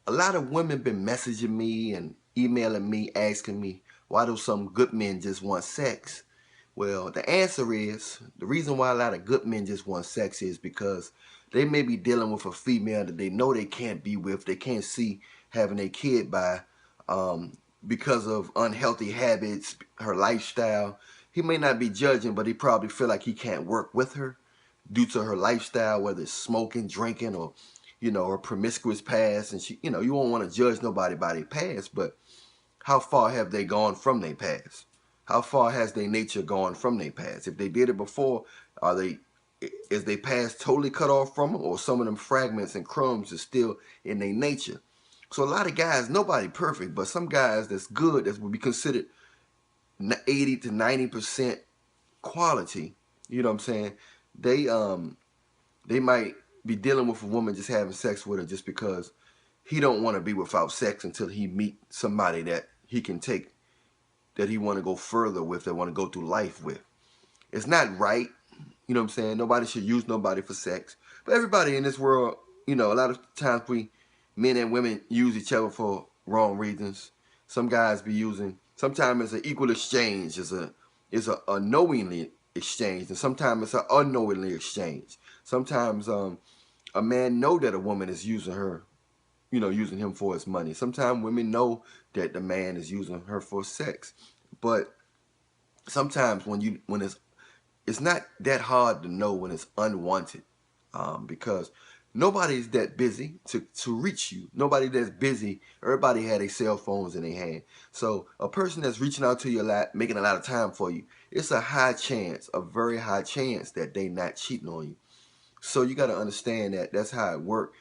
A lot of women been messaging me and emailing me asking me, why do some good men just want sex? Well, the answer is, the reason why a lot of good men just want sex is because they may be dealing with a female that they know they can't be with, they can't see having a kid by, because of unhealthy habits, her lifestyle. He may not be judging, but he probably feel like he can't work with her due to her lifestyle, whether it's smoking, drinking, or her promiscuous past. And she, you won't want to judge nobody by their past, but how far have they gone from their past? How far has their nature gone from their past? If they did it before, is their past totally cut off from them, or some of them fragments and crumbs is still in their nature? So a lot of guys, nobody perfect, but some guys that's good, that would be considered 80 to 90% quality. You know what I'm saying? They they might be dealing with a woman just having sex with her just because he don't want to be without sex until he meet somebody that he can take, that he want to go further with, that want to go through life with. It's not right. You know what I'm saying? Nobody should use nobody for sex. But everybody in this world, a lot of times men and women use each other for wrong reasons. Some guys be using, sometimes it's an equal exchange, it's a knowingly exchange, and sometimes it's an unknowingly exchange. Sometimes a man know that a woman is using her, using him for his money. Sometimes women know that the man is using her for sex. But sometimes when it's not that hard to know when it's unwanted, because nobody's that busy to reach you. Nobody that's busy. Everybody had their cell phones in their hand. So a person that's reaching out to you a lot, making a lot of time for you, it's a high chance, a very high chance that they not cheating on you. So you got to understand that that's how it works.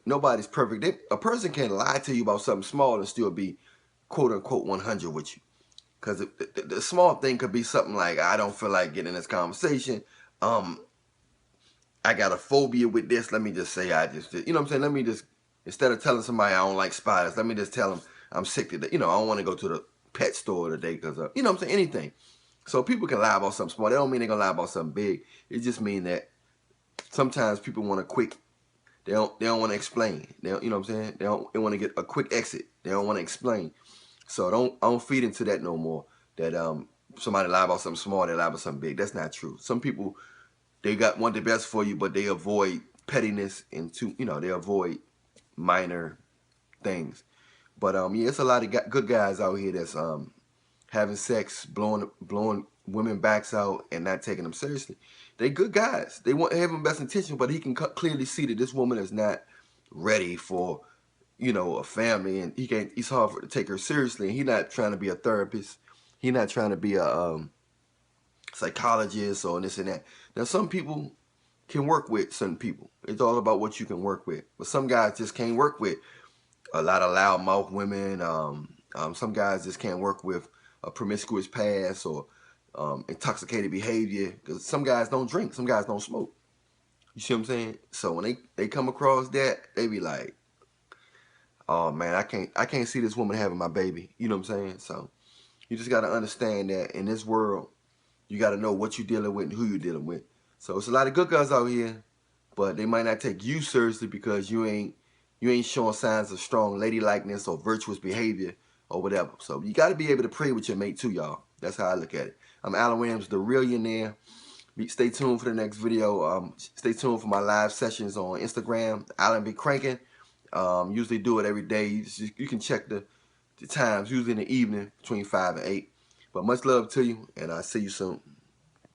Nobody's perfect. A person can lie to you about something small and still be quote unquote 100 with you. Because the small thing could be something like, I don't feel like getting this conversation. I got a phobia with this. Let me just say I just, you know what I'm saying? Let me just, instead of telling somebody I don't like spiders, let me just tell them I'm sick today. I don't want to go to the pet store today because, you know what I'm saying? Anything. So people can lie about something small. They don't mean they're going to lie about something big. It just means that sometimes people want a quick, they don't want to explain. They don't, you know what I'm saying? They want to get a quick exit. They don't want to explain. So I don't feed into that no more. That somebody lie about something small, they lie about something big. That's not true. Some people, they want the best for you, but they avoid pettiness and they avoid minor things. But yeah, it's a lot of good guys out here that's having sex, blowing women backs out and not taking them seriously. They good guys. They want having best intention, but he can clearly see that this woman is not ready for a family, and he's hard for to take her seriously, and he's not trying to be a therapist. He's not trying to be a psychologist or this and that. Now, some people can work with certain people. It's all about what you can work with. But some guys just can't work with a lot of loudmouth women. Some guys just can't work with a promiscuous past or intoxicated behavior. Because some guys don't drink. Some guys don't smoke. You see what I'm saying? So when they come across that, they be like, oh man, I can't see this woman having my baby. You know what I'm saying? So you just got to understand that in this world, you got to know what you're dealing with and who you're dealing with. So it's a lot of good guys out here, but they might not take you seriously because you ain't showing signs of strong ladylikeness or virtuous behavior or whatever. So you got to be able to pray with your mate too, y'all. That's how I look at it. I'm Allan Williams, the Reallionaire. Stay tuned for the next video. Stay tuned for my live sessions on Instagram, allanbcrankin. Usually do it every day. You can check the times, usually in the evening between 5 and 8. But much love to you, and I'll see you soon.